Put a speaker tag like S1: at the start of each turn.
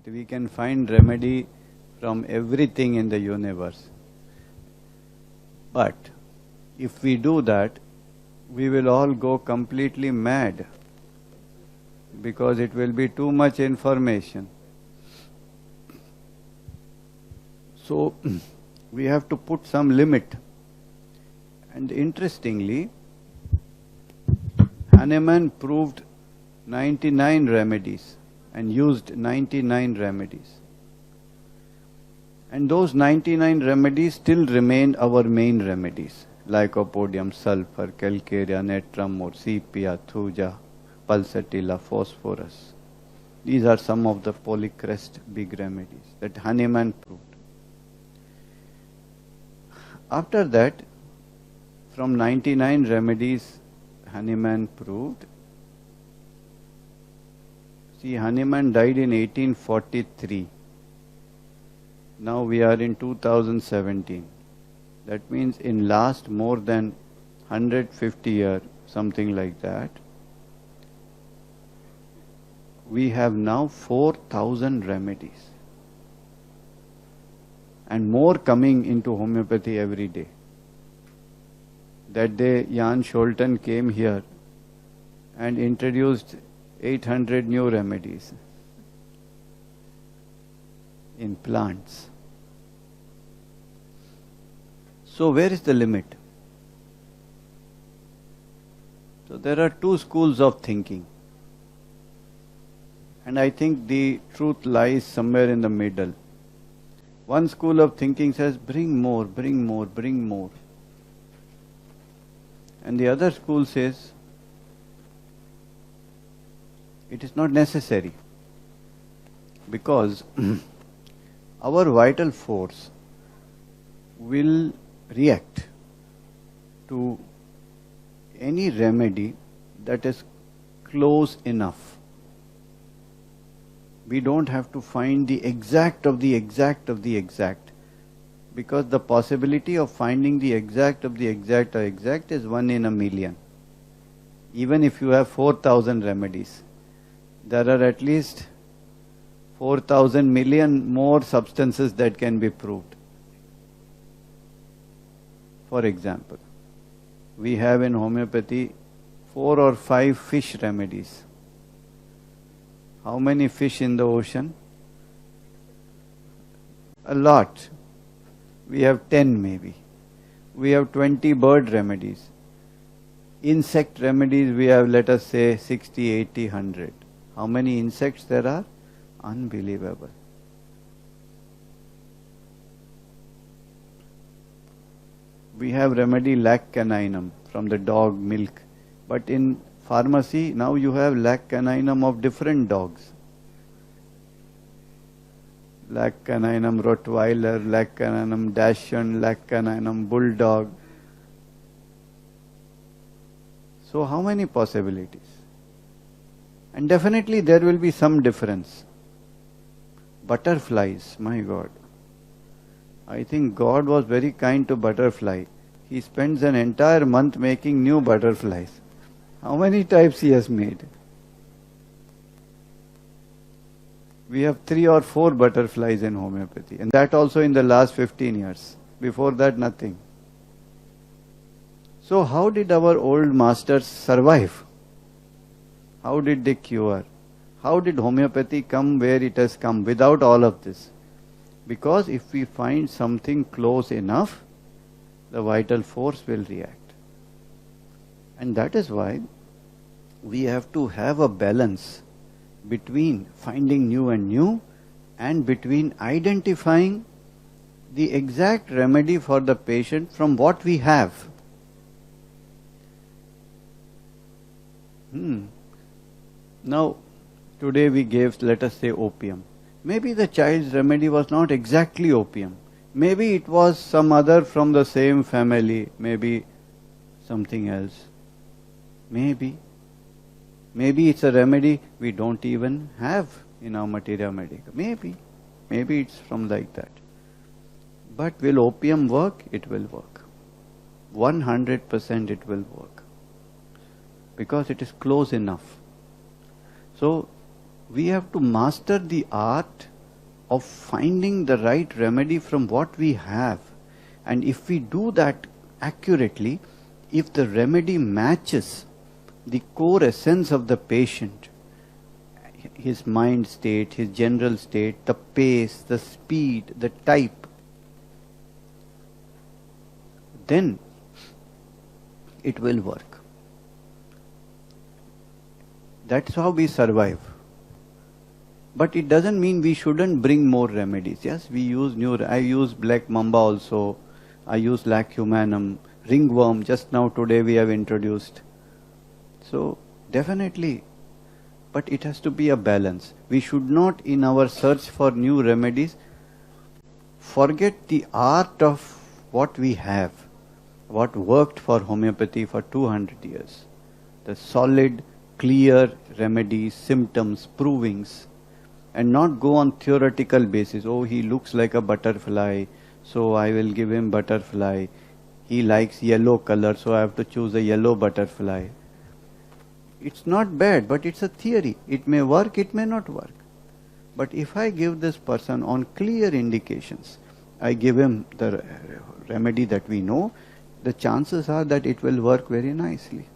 S1: we can find remedy from everything in the universe. But if we do that, we will all go completely mad, because it will be too much information. So we have to put some limit. And interestingly, Hahnemann proved 99 remedies and used 99 remedies. And those 99 remedies still remain our main remedies. Lycopodium, sulfur, calcarea, natrum, or sepia, thuja, pulsatilla, phosphorus. These are some of the polycrest big remedies that Hahnemann proved. After that, from 99 remedies Hahnemann proved, see, Hahnemann died in 1843. Now we are in 2017. That means in last more than 150 years, something like that, we have now 4,000 remedies. And more coming into homeopathy every day. That day Jan Scholten came here and introduced 800 new remedies in plants. So where is the limit? So there are two schools of thinking. And I think the truth lies somewhere in the middle. One school of thinking says, bring more, bring more, bring more. And the other school says, it is not necessary. Because our vital force will react to any remedy that is close enough. We don't have to find the exact of the exact of the exact, because the possibility of finding the exact of the exact or exact is 1 in a million. Even if you have 4,000 remedies, there are at least 4,000 million more substances that can be proved. For example, we have in homeopathy 4 or 5 fish remedies. How many fish in the ocean? A lot. We have 10 maybe. We have 20 bird remedies. Insect remedies we have, let us say, 60, 80, 100. How many insects there are? Unbelievable. We have remedy lac caninum from the dog milk. But in pharmacy, now you have lac caninum of different dogs. Lac caninum Rottweiler, lac caninum Dachshund, lac caninum Bulldog. So how many possibilities? And definitely there will be some difference. Butterflies, my God. I think God was very kind to butterfly. He spends an entire month making new butterflies. How many types he has made? We have 3 or 4 butterflies in homeopathy, and that also in the last 15 years. Before that, nothing. So how did our old masters survive? How did they cure? How did homeopathy come where it has come without all of this? Because if we find something close enough, the vital force will react. And that is why we have to have a balance between finding new and between identifying the exact remedy for the patient from what we have. Now, today we gave, let us say, opium. Maybe the child's remedy was not exactly opium. Maybe it was some other from the same family, maybe something else. Maybe it's a remedy we don't even have in our materia medica. Maybe it's from like that. But will opium work? It will work. 100% it will work. Because it is close enough. So, we have to master the art of finding the right remedy from what we have. And if we do that accurately, if the remedy matches the core essence of the patient, his mind state, his general state, the pace, the speed, the type, then it will work. That's how we survive. But it doesn't mean we shouldn't bring more remedies. Yes, we use I use black mamba also. I use lacumanum, ringworm. Just now today we have introduced. So definitely, but it has to be a balance. We should not, in our search for new remedies, forget the art of what we have, what worked for homeopathy for 200 years. The solid, clear remedies, symptoms, provings, and not go on theoretical basis. Oh, he looks like a butterfly, so I will give him butterfly. He likes yellow color, so I have to choose a yellow butterfly. It's not bad, but it's a theory. It may work, it may not work. But if I give this person on clear indications, I give him the remedy that we know, the chances are that it will work very nicely.